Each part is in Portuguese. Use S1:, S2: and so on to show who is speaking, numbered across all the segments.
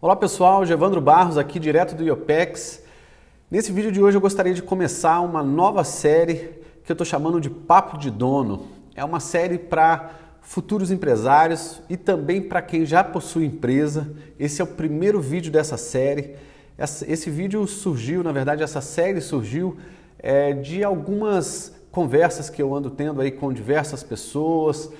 S1: Olá pessoal, Gevandro Barros aqui direto do IOPEX. Nesse vídeo de hoje eu gostaria de começar uma nova série que eu estou chamando de Papo de Dono. É uma série para futuros empresários e também para quem já possui empresa. Esse é o primeiro vídeo dessa série. Esse vídeo surgiu, na verdade essa série surgiu de algumas conversas que eu ando tendo aí com diversas pessoas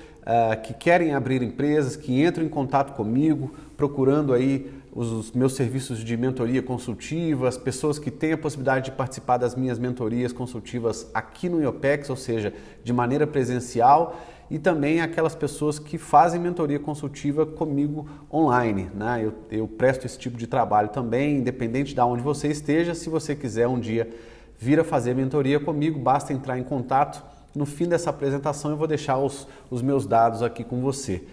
S1: que querem abrir empresas, que entram em contato comigo, procurando aí os meus serviços de mentoria consultiva, as pessoas que têm a possibilidade de participar das minhas mentorias consultivas aqui no IOPEX, ou seja, de maneira presencial, e também aquelas pessoas que fazem mentoria consultiva comigo online, né? Eu presto esse tipo de trabalho também, independente de onde você esteja. Se você quiser um dia vir a fazer mentoria comigo, basta entrar em contato. No fim dessa apresentação eu vou deixar os meus dados aqui com você.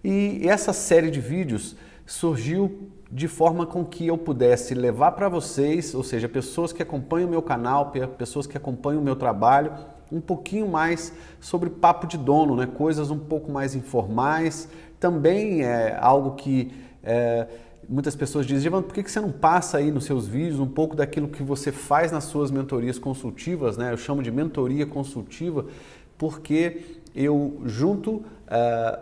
S1: E essa série de vídeos surgiu de forma com que eu pudesse levar para vocês, ou seja, pessoas que acompanham o meu canal, pessoas que acompanham o meu trabalho, um pouquinho mais sobre papo de dono, né? Coisas um pouco mais informais. Também é algo que muitas pessoas dizem: Gevandro, por que você não passa aí nos seus vídeos um pouco daquilo que você faz nas suas mentorias consultivas, né? Eu chamo de mentoria consultiva porque eu junto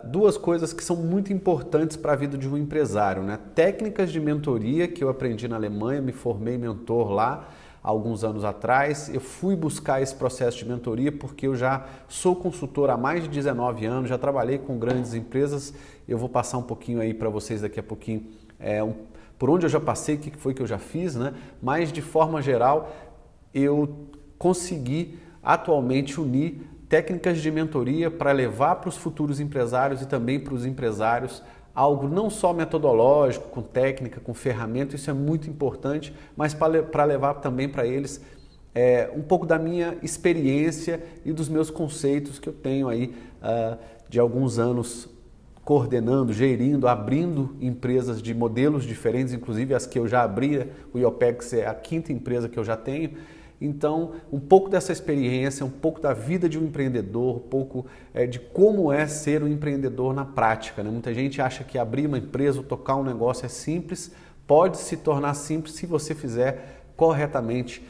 S1: duas coisas que são muito importantes para a vida de um empresário, né? Técnicas de mentoria que eu aprendi na Alemanha, me formei mentor lá há alguns anos atrás. Eu fui buscar esse processo de mentoria porque eu já sou consultor há mais de 19 anos, já trabalhei com grandes empresas. Eu vou passar um pouquinho aí para vocês daqui a pouquinho por onde eu já passei, o que foi que eu já fiz, né? Mas de forma geral eu consegui atualmente unir técnicas de mentoria para levar para os futuros empresários e também para os empresários algo não só metodológico, com técnica, com ferramenta, isso é muito importante, mas para levar também para eles um pouco da minha experiência e dos meus conceitos que eu tenho aí de alguns anos coordenando, gerindo, abrindo empresas de modelos diferentes, inclusive as que eu já abri. O IOPEX é a 5ª empresa que eu já tenho. Então, um pouco dessa experiência, um pouco da vida de um empreendedor, um pouco de como é ser um empreendedor na prática, né? Muita gente acha que abrir uma empresa ou tocar um negócio é simples. Pode se tornar simples se você fizer corretamente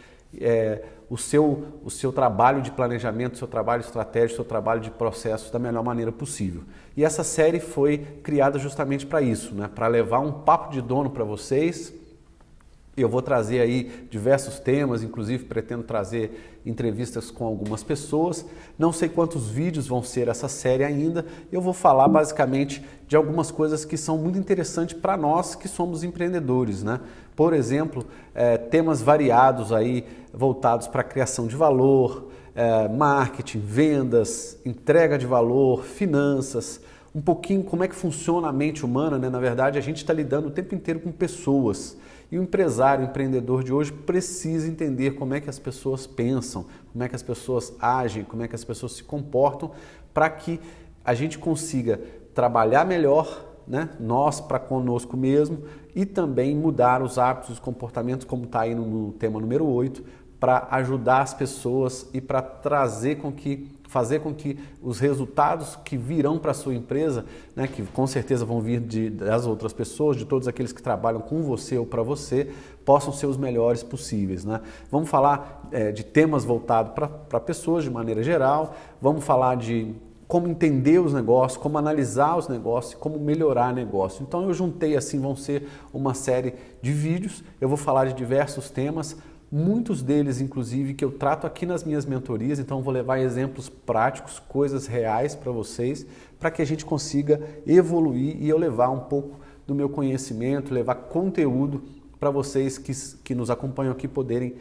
S1: o seu trabalho de planejamento, o seu trabalho estratégico, o seu trabalho de processos da melhor maneira possível. E essa série foi criada justamente para isso, né? Para levar um papo de dono para vocês. Eu vou trazer aí diversos temas, inclusive pretendo trazer entrevistas com algumas pessoas. Não sei quantos vídeos vão ser essa série ainda. Eu vou falar basicamente de algumas coisas que são muito interessantes para nós que somos empreendedores, né? Por exemplo, temas variados aí voltados para a criação de valor, marketing, vendas, entrega de valor, finanças, um pouquinho como é que funciona a mente humana, né? Na verdade, a gente está lidando o tempo inteiro com pessoas. E o empresário, o empreendedor de hoje precisa entender como é que as pessoas pensam, como é que as pessoas agem, como é que as pessoas se comportam, para que a gente consiga trabalhar melhor, né? Nós para conosco mesmo, e também mudar os hábitos, os comportamentos, como está aí no tema número 8, para ajudar as pessoas e para fazer com que os resultados que virão para a sua empresa, né, que com certeza vão vir das outras pessoas, de todos aqueles que trabalham com você ou para você, possam ser os melhores possíveis, né? Vamos falar de temas voltados para pessoas de maneira geral, vamos falar de como entender os negócios, como analisar os negócios, como melhorar negócio. Então eu juntei assim, vão ser uma série de vídeos, eu vou falar de diversos temas, muitos deles, inclusive, que eu trato aqui nas minhas mentorias, então vou levar exemplos práticos, coisas reais para vocês, para que a gente consiga evoluir e eu levar um pouco do meu conhecimento, levar conteúdo para vocês que nos acompanham aqui poderem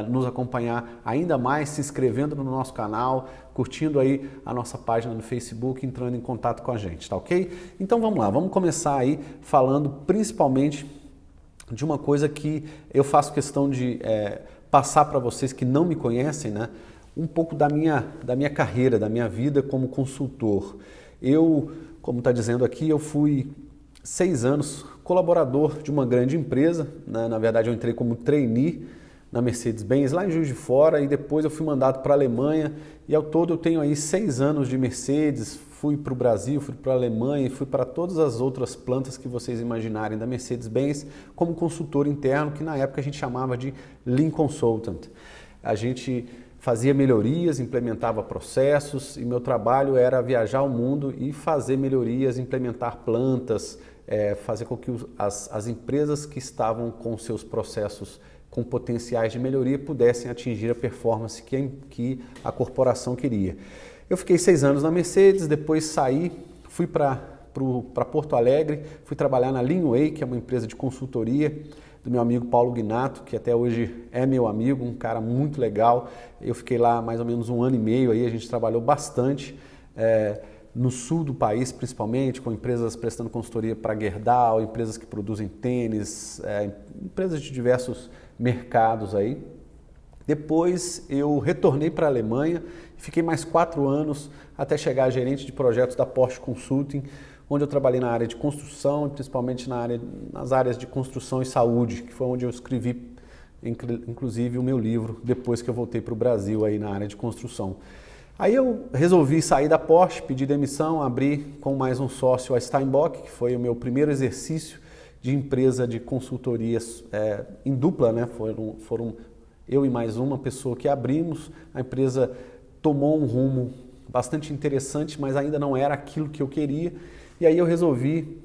S1: nos acompanhar ainda mais, se inscrevendo no nosso canal, curtindo aí a nossa página no Facebook, entrando em contato com a gente, tá ok? Então vamos lá, vamos começar aí falando principalmente de uma coisa que eu faço questão de passar para vocês que não me conhecem, né? Um pouco da minha carreira, da minha vida como consultor. Eu, como está dizendo aqui, eu fui 6 anos colaborador de uma grande empresa, né? Na verdade eu entrei como trainee na Mercedes-Benz, lá em Juiz de Fora, e depois eu fui mandado para a Alemanha, e ao todo eu tenho aí 6 anos de Mercedes, fui para o Brasil, fui para a Alemanha e fui para todas as outras plantas que vocês imaginarem da Mercedes-Benz como consultor interno, que na época a gente chamava de Lean Consultant. A gente fazia melhorias, implementava processos e meu trabalho era viajar o mundo e fazer melhorias, implementar plantas, fazer com que as empresas que estavam com seus processos com potenciais de melhoria pudessem atingir a performance que a corporação queria. Eu fiquei 6 anos na Mercedes, depois saí, fui para Porto Alegre, fui trabalhar na Leanway, que é uma empresa de consultoria do meu amigo Paulo Guinato, que até hoje é meu amigo, um cara muito legal. Eu fiquei lá mais ou menos 1 ano e meio, aí a gente trabalhou bastante no sul do país, principalmente, com empresas prestando consultoria para Gerdau, empresas que produzem tênis, empresas de diversos mercados aí. Depois eu retornei para a Alemanha, fiquei mais 4 anos até chegar a gerente de projetos da Porsche Consulting, onde eu trabalhei na área de construção e principalmente nas áreas de construção e saúde, que foi onde eu escrevi inclusive o meu livro depois que eu voltei para o Brasil aí na área de construção. Aí eu resolvi sair da Porsche, pedir demissão, abrir com mais um sócio a Steinbock, que foi o meu primeiro exercício de empresa de consultorias em dupla, né? Foram eu e mais uma pessoa que abrimos. A empresa tomou um rumo bastante interessante, mas ainda não era aquilo que eu queria. E aí eu resolvi,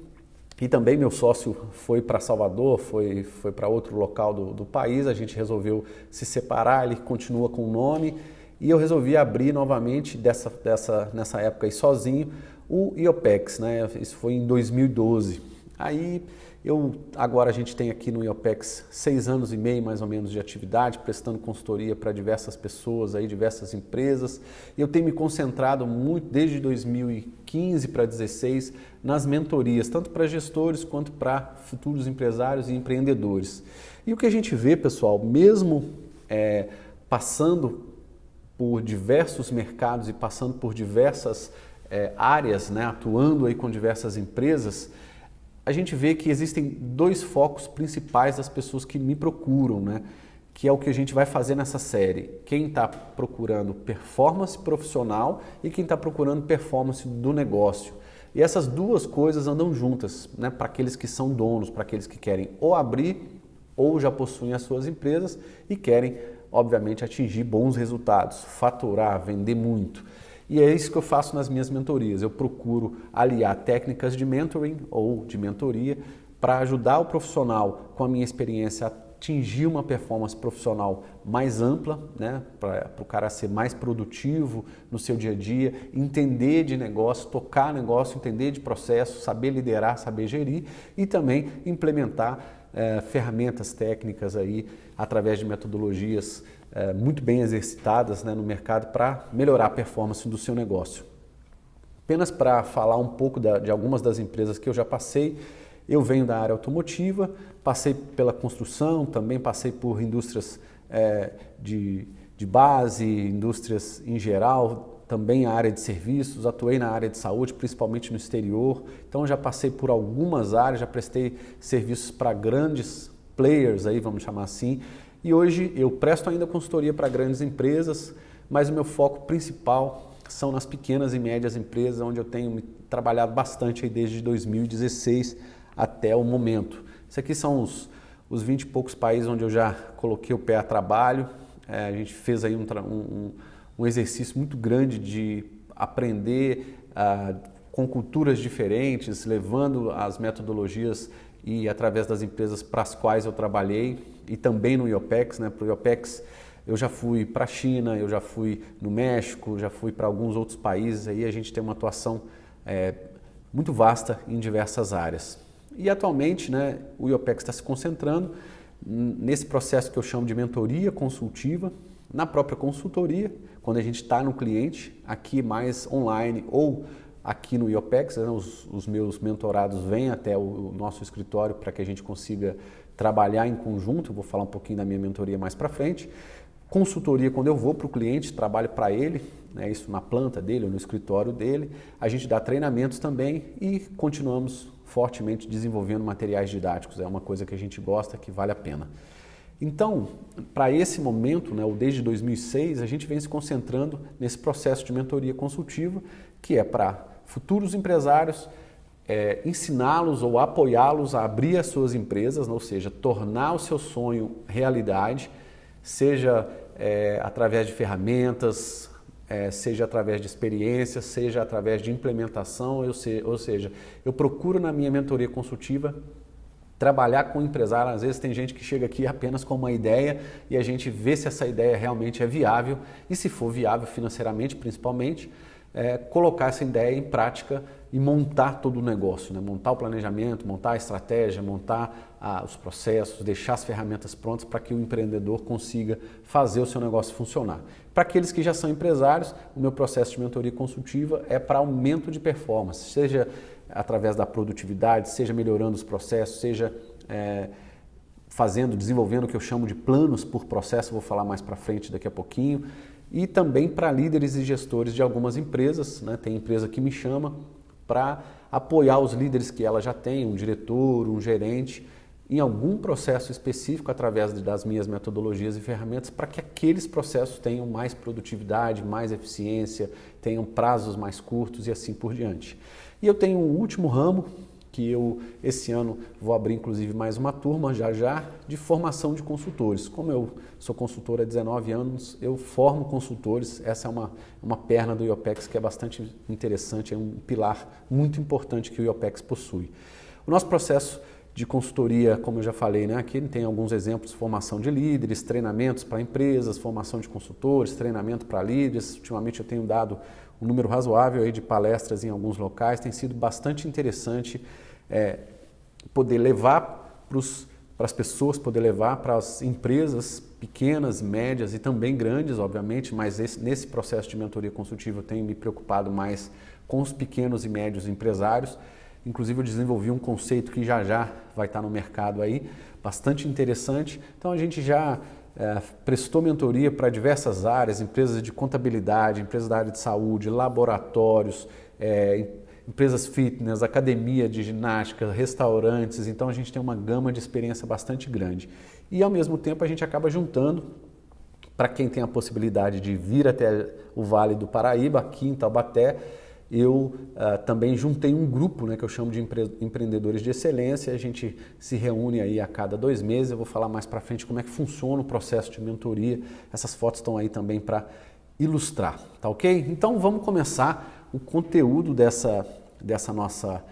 S1: e também meu sócio foi para Salvador, foi para outro local do país, a gente resolveu se separar, ele continua com o nome, e eu resolvi abrir novamente, nessa época aí sozinho, o IOPEX, né? Isso foi em 2012. Aí agora a gente tem aqui no IOPEX 6 anos e meio mais ou menos de atividade, prestando consultoria para diversas pessoas, aí, diversas empresas. E eu tenho me concentrado muito desde 2015 para 2016 nas mentorias, tanto para gestores quanto para futuros empresários e empreendedores. E o que a gente vê, pessoal, mesmo passando por diversos mercados e passando por diversas áreas, né, atuando aí com diversas empresas, a gente vê que existem 2 focos principais das pessoas que me procuram, né? Que é o que a gente vai fazer nessa série. Quem está procurando performance profissional e quem está procurando performance do negócio. E essas 2 coisas andam juntas, né? Para aqueles que são donos, para aqueles que querem ou abrir ou já possuem as suas empresas e querem, obviamente, atingir bons resultados, faturar, vender muito. E é isso que eu faço nas minhas mentorias. Eu procuro aliar técnicas de mentoring ou de mentoria para ajudar o profissional com a minha experiência a atingir uma performance profissional mais ampla, né? Para o cara ser mais produtivo no seu dia a dia, entender de negócio, tocar negócio, entender de processo, saber liderar, saber gerir e também implementar ferramentas técnicas aí através de metodologias muito bem exercitadas, né, no mercado para melhorar a performance do seu negócio. Apenas para falar um pouco de algumas das empresas que eu já passei, eu venho da área automotiva, passei pela construção, também passei por indústrias de base, indústrias em geral, também a área de serviços, atuei na área de saúde, principalmente no exterior, então já passei por algumas áreas, já prestei serviços para grandes players, aí, vamos chamar assim, e hoje eu presto ainda consultoria para grandes empresas, mas o meu foco principal são nas pequenas e médias empresas, onde eu tenho trabalhado bastante aí desde 2016 até o momento. Isso aqui são os 20 e poucos países onde eu já coloquei o pé a trabalho. A gente fez aí um exercício muito grande de aprender com culturas diferentes, levando as metodologias e através das empresas para as quais eu trabalhei e também no IOPEX, né? Para o IOPEX eu já fui para a China, eu já fui no México, já fui para alguns outros países, aí a gente tem uma atuação muito vasta em diversas áreas. E atualmente, né, o IOPEX está se concentrando nesse processo que eu chamo de mentoria consultiva, na própria consultoria, quando a gente está no cliente, aqui mais online ou aqui no IOPEX, né, os meus mentorados vêm até o nosso escritório para que a gente consiga trabalhar em conjunto. Eu vou falar um pouquinho da minha mentoria mais para frente. Consultoria, quando eu vou para o cliente, trabalho para ele, né, isso na planta dele ou no escritório dele. A gente dá treinamentos também e continuamos fortemente desenvolvendo materiais didáticos. É uma coisa que a gente gosta, que vale a pena. Então, para esse momento, né, ou desde 2006, a gente vem se concentrando nesse processo de mentoria consultiva, que é para futuros empresários, ensiná-los ou apoiá-los a abrir as suas empresas, ou seja, tornar o seu sonho realidade, seja através de ferramentas, seja através de experiências, seja através de implementação, ou seja, eu procuro na minha mentoria consultiva trabalhar com o empresário. Às vezes tem gente que chega aqui apenas com uma ideia e a gente vê se essa ideia realmente é viável e, se for viável financeiramente principalmente, colocar essa ideia em prática e montar todo o negócio, né? Montar o planejamento, montar a estratégia, montar os processos, deixar as ferramentas prontas para que o empreendedor consiga fazer o seu negócio funcionar. Para aqueles que já são empresários, o meu processo de mentoria consultiva é para aumento de performance, seja através da produtividade, seja melhorando os processos, seja desenvolvendo o que eu chamo de planos por processo, vou falar mais para frente daqui a pouquinho, e também para líderes e gestores de algumas empresas, né? Tem empresa que me chama para apoiar os líderes que ela já tem, um diretor, um gerente, em algum processo específico através das minhas metodologias e ferramentas para que aqueles processos tenham mais produtividade, mais eficiência, tenham prazos mais curtos e assim por diante. E eu tenho um último ramo que eu, esse ano, vou abrir inclusive mais uma turma já de formação de consultores. Como eu sou consultor há 19 anos, eu formo consultores. Essa é uma perna do IOPEX que é bastante interessante, é um pilar muito importante que o IOPEX possui. O nosso processo de consultoria, como eu já falei, né? Aqui tem alguns exemplos: formação de líderes, treinamentos para empresas, formação de consultores, treinamento para líderes. Ultimamente eu tenho dado um número razoável aí de palestras em alguns locais, tem sido bastante interessante poder levar para as pessoas, poder levar para as empresas pequenas, médias e também grandes, obviamente, mas nesse processo de mentoria consultiva eu tenho me preocupado mais com os pequenos e médios empresários. Inclusive eu desenvolvi um conceito que já vai estar no mercado aí, bastante interessante. Então a gente já prestou mentoria para diversas áreas, empresas de contabilidade, empresas da área de saúde, laboratórios, empresas fitness, academia de ginástica, restaurantes. Então a gente tem uma gama de experiência bastante grande. E ao mesmo tempo a gente acaba juntando, para quem tem a possibilidade de vir até o Vale do Paraíba, aqui em Taubaté, eu também juntei um grupo, né, que eu chamo de empreendedores de excelência. A gente se reúne aí a cada 2 meses. Eu vou falar mais para frente como é que funciona o processo de mentoria. Essas fotos estão aí também para ilustrar, tá ok? Então vamos começar o conteúdo dessa nossa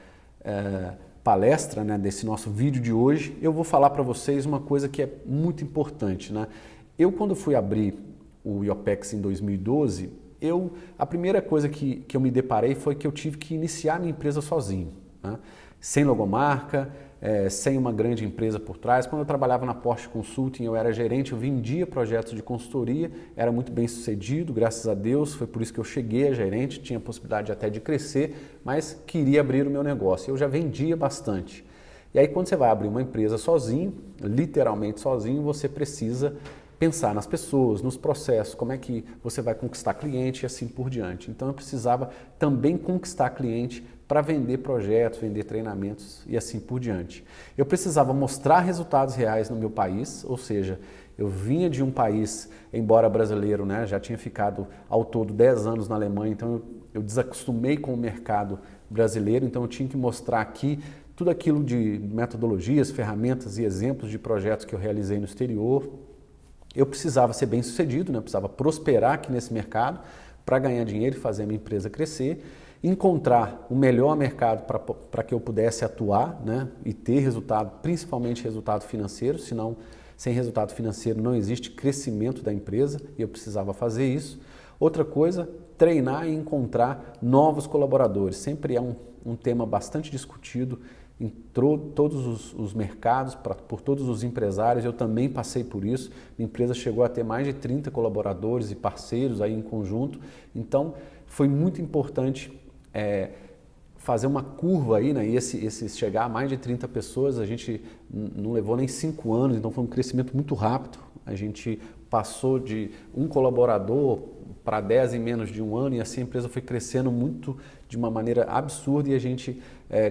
S1: palestra, né, desse nosso vídeo de hoje. Eu vou falar para vocês uma coisa que é muito importante, né? Eu, quando fui abrir o IOPEX em 2012, a primeira coisa que eu me deparei foi que eu tive que iniciar minha empresa sozinho, né? Sem logomarca, sem uma grande empresa por trás. Quando eu trabalhava na Porsche Consulting, eu era gerente, eu vendia projetos de consultoria, era muito bem sucedido, graças a Deus, foi por isso que eu cheguei a gerente, tinha possibilidade até de crescer, mas queria abrir o meu negócio. Eu já vendia bastante. E aí, quando você vai abrir uma empresa sozinho, literalmente sozinho, você precisa pensar nas pessoas, nos processos, como é que você vai conquistar cliente e assim por diante. Então eu precisava também conquistar cliente para vender projetos, vender treinamentos e assim por diante. Eu precisava mostrar resultados reais no meu país, ou seja, eu vinha de um país, embora brasileiro, né, já tinha ficado ao todo 10 anos na Alemanha, então eu desacostumei com o mercado brasileiro, então eu tinha que mostrar aqui tudo aquilo de metodologias, ferramentas e exemplos de projetos que eu realizei no exterior. Eu precisava ser bem sucedido, né? Eu precisava prosperar aqui nesse mercado para ganhar dinheiro e fazer a minha empresa crescer, encontrar o melhor mercado para que eu pudesse atuar, né? E ter resultado, principalmente resultado financeiro, senão sem resultado financeiro não existe crescimento da empresa e eu precisava fazer isso. Outra coisa, treinar e encontrar novos colaboradores, sempre é um tema bastante discutido em todos os mercados, por todos os empresários. Eu também passei por isso. Minha empresa chegou a ter mais de 30 colaboradores e parceiros aí em conjunto. Então, foi muito importante fazer uma curva aí, né? E esse chegar a mais de 30 pessoas, a gente não levou nem 5 anos, então foi um crescimento muito rápido. A gente passou de um colaborador para 10 em menos de um ano e assim a empresa foi crescendo muito de uma maneira absurda e a gente,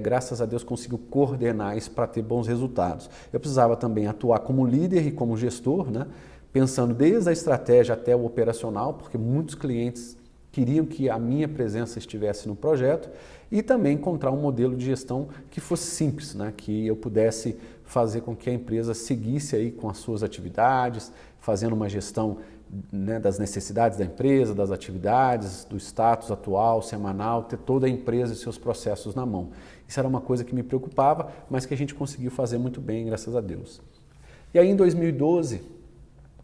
S1: graças a Deus, conseguiu coordenar isso para ter bons resultados. Eu precisava também atuar como líder e como gestor, né? Pensando desde a estratégia até o operacional, porque muitos clientes queriam que a minha presença estivesse no projeto e também encontrar um modelo de gestão que fosse simples, né? Que eu pudesse fazer com que a empresa seguisse aí com as suas atividades, fazendo uma gestão, né, das necessidades da empresa, das atividades, do status atual, semanal, ter toda a empresa e seus processos na mão. Isso era uma coisa que me preocupava, mas que a gente conseguiu fazer muito bem, graças a Deus. E aí em 2012,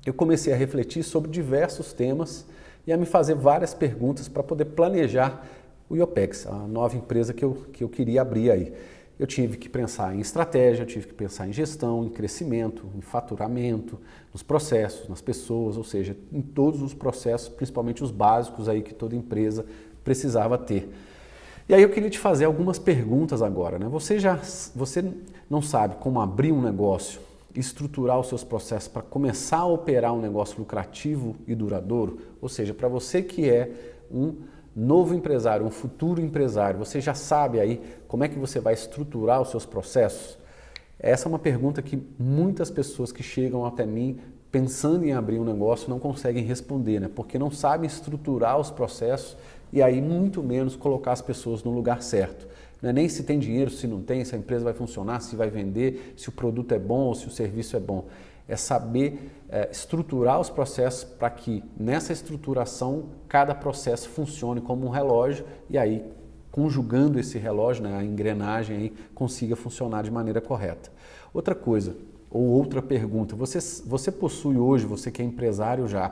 S1: eu comecei a refletir sobre diversos temas e a me fazer várias perguntas para poder planejar o IOPEX, a nova empresa que eu queria abrir aí. Eu tive que pensar em estratégia, eu tive que pensar em gestão, em crescimento, em faturamento, nos processos, nas pessoas, ou seja, em todos os processos, principalmente os básicos aí que toda empresa precisava ter. E aí eu queria te fazer algumas perguntas agora, né? Você não sabe como abrir um negócio, estruturar os seus processos para começar a operar um negócio lucrativo e duradouro? Ou seja, para você que é um novo empresário, um futuro empresário, você já sabe aí como é que você vai estruturar os seus processos? Essa é uma pergunta que muitas pessoas que chegam até mim pensando em abrir um negócio não conseguem responder, né? Porque não sabem estruturar os processos e aí muito menos colocar as pessoas no lugar certo. Não é nem se tem dinheiro, se não tem, se a empresa vai funcionar, se vai vender, se o produto é bom ou se o serviço é bom. É saber estruturar os processos para que nessa estruturação cada processo funcione como um relógio e aí conjugando esse relógio, né, a engrenagem aí, consiga funcionar de maneira correta. Outra coisa, ou outra pergunta, você possui hoje, você que é empresário já,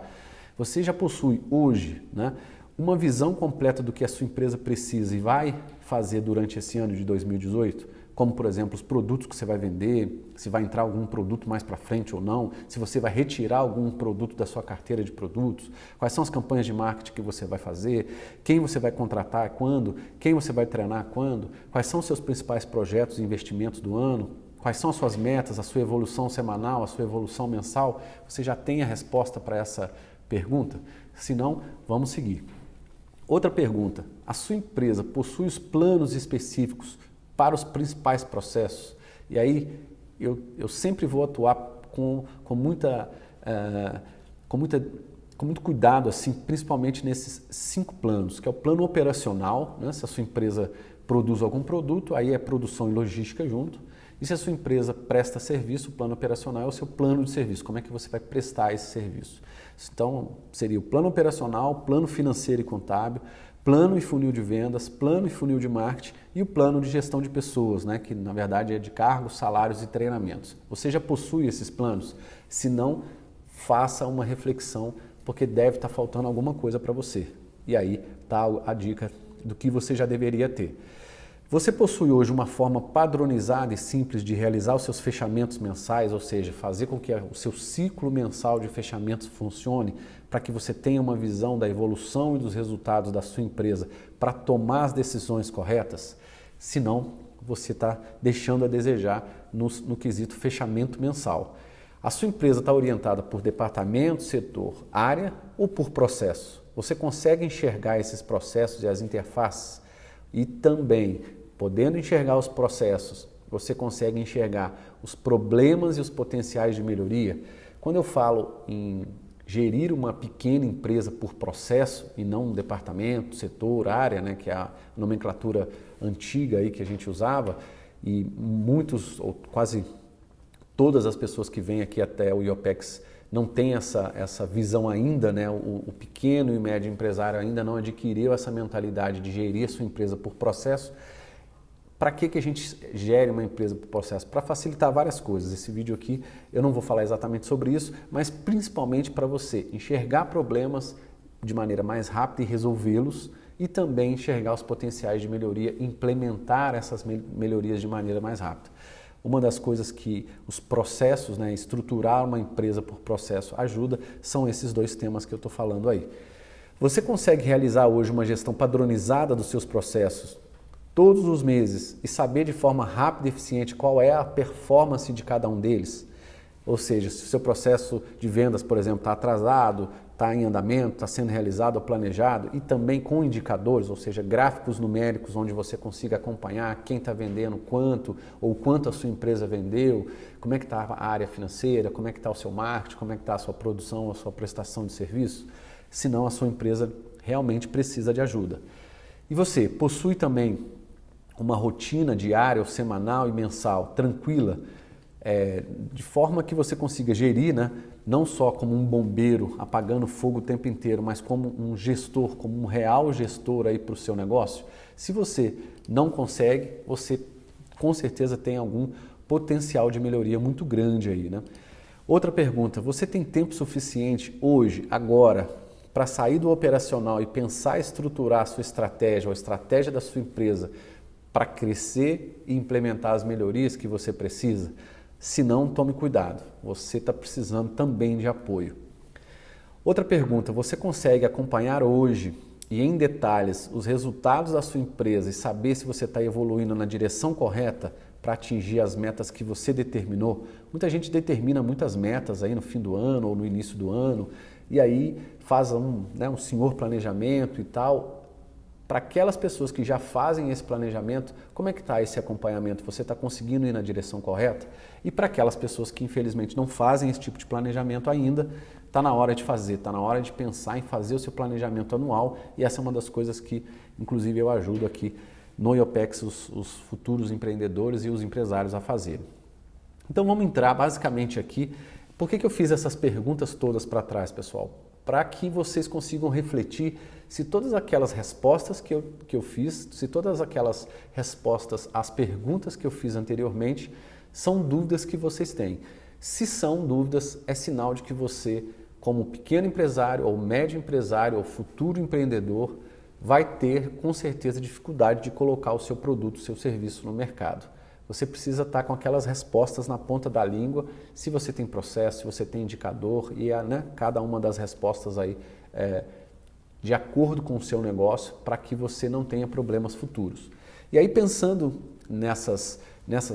S1: você já possui hoje, né, uma visão completa do que a sua empresa precisa e vai fazer durante esse ano de 2018? Como, por exemplo, os produtos que você vai vender, se vai entrar algum produto mais para frente ou não, se você vai retirar algum produto da sua carteira de produtos, quais são as campanhas de marketing que você vai fazer, quem você vai contratar quando, quem você vai treinar quando, quais são os seus principais projetos e investimentos do ano, quais são as suas metas, a sua evolução semanal, a sua evolução mensal. Você já tem a resposta para essa pergunta? Se não, vamos seguir. Outra pergunta, a sua empresa possui os planos específicos para os principais processos? E aí eu sempre vou atuar com muito cuidado, assim, principalmente nesses 5 planos, que é o plano operacional, né? Se a sua empresa produz algum produto, aí é produção e logística junto. E se a sua empresa presta serviço, o plano operacional é o seu plano de serviço, como é que você vai prestar esse serviço. Então, seria o plano operacional, plano financeiro e contábil, plano e funil de vendas, plano e funil de marketing e o plano de gestão de pessoas, né, que na verdade é de cargos, salários e treinamentos. Você já possui esses planos? Se não, faça uma reflexão, porque deve estar faltando alguma coisa para você. E aí está a dica do que você já deveria ter. Você possui hoje uma forma padronizada e simples de realizar os seus fechamentos mensais, ou seja, fazer com que o seu ciclo mensal de fechamentos funcione para que você tenha uma visão da evolução e dos resultados da sua empresa para tomar as decisões corretas? Se não, você está deixando a desejar no quesito fechamento mensal. A sua empresa está orientada por departamento, setor, área ou por processo? Você consegue enxergar esses processos e as interfaces? E também, podendo enxergar os processos, você consegue enxergar os problemas e os potenciais de melhoria? Quando eu falo em gerir uma pequena empresa por processo e não um departamento, setor, área, né, que é a nomenclatura antiga aí que a gente usava, e muitos, ou quase todas as pessoas que vêm aqui até o IOPEX não têm essa visão ainda, né? O pequeno e médio empresário ainda não adquiriu essa mentalidade de gerir a sua empresa por processo. Para que a gente gere uma empresa por processo? Para facilitar várias coisas. Esse vídeo aqui eu não vou falar exatamente sobre isso, mas principalmente para você enxergar problemas de maneira mais rápida e resolvê-los e também enxergar os potenciais de melhoria, implementar essas melhorias de maneira mais rápida. Uma das coisas que os processos, né, estruturar uma empresa por processo ajuda, são esses 2 temas que eu estou falando aí. Você consegue realizar hoje uma gestão padronizada dos seus processos todos os meses e saber de forma rápida e eficiente qual é a performance de cada um deles? Ou seja, se o seu processo de vendas, por exemplo, está atrasado, está em andamento, está sendo realizado ou planejado, e também com indicadores, ou seja, gráficos numéricos onde você consiga acompanhar quem está vendendo quanto, ou quanto a sua empresa vendeu, como é que está a área financeira, como é que está o seu marketing, como é que está a sua produção, a sua prestação de serviço. Senão a sua empresa realmente precisa de ajuda. E você possui também uma rotina diária, ou semanal e mensal tranquila, de forma que você consiga gerir, né, não só como um bombeiro apagando fogo o tempo inteiro, mas como um gestor, como um real gestor aí para o seu negócio? Se você não consegue, você com certeza tem algum potencial de melhoria muito grande aí, né? Outra pergunta, você tem tempo suficiente hoje, agora, para sair do operacional e pensar em estruturar a sua estratégia ou a estratégia da sua empresa para crescer e implementar as melhorias que você precisa? Se não, tome cuidado, você está precisando também de apoio. Outra pergunta, você consegue acompanhar hoje e em detalhes os resultados da sua empresa e saber se você está evoluindo na direção correta para atingir as metas que você determinou? Muita gente determina muitas metas aí no fim do ano ou no início do ano e aí faz um senhor planejamento e tal. Para aquelas pessoas que já fazem esse planejamento, como é que está esse acompanhamento? Você está conseguindo ir na direção correta? E para aquelas pessoas que infelizmente não fazem esse tipo de planejamento ainda, está na hora de fazer, está na hora de pensar em fazer o seu planejamento anual e essa é uma das coisas que inclusive eu ajudo aqui no IOPEX os futuros empreendedores e os empresários a fazer. Então vamos entrar basicamente aqui. Por que eu fiz essas perguntas todas para trás, pessoal? Para que vocês consigam refletir se todas aquelas respostas que eu fiz, se todas aquelas respostas às perguntas que eu fiz anteriormente são dúvidas que vocês têm. Se são dúvidas, é sinal de que você, como pequeno empresário ou médio empresário ou futuro empreendedor, vai ter com certeza dificuldade de colocar o seu produto, o seu serviço no mercado. Você precisa estar com aquelas respostas na ponta da língua, se você tem processo, se você tem indicador e cada uma das respostas aí de acordo com o seu negócio para que você não tenha problemas futuros. E aí pensando nessas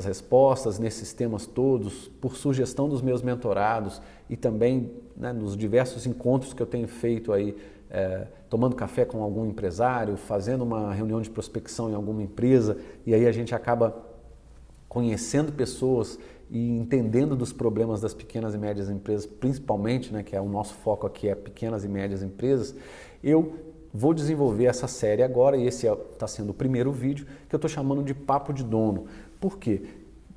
S1: respostas, nesses temas todos, por sugestão dos meus mentorados e também nos diversos encontros que eu tenho feito aí, tomando café com algum empresário, fazendo uma reunião de prospecção em alguma empresa e aí a gente acaba conhecendo pessoas e entendendo dos problemas das pequenas e médias empresas, principalmente, que é o nosso foco aqui, é pequenas e médias empresas, eu vou desenvolver essa série agora e esse está sendo o primeiro vídeo que eu estou chamando de Papo de Dono. Por quê?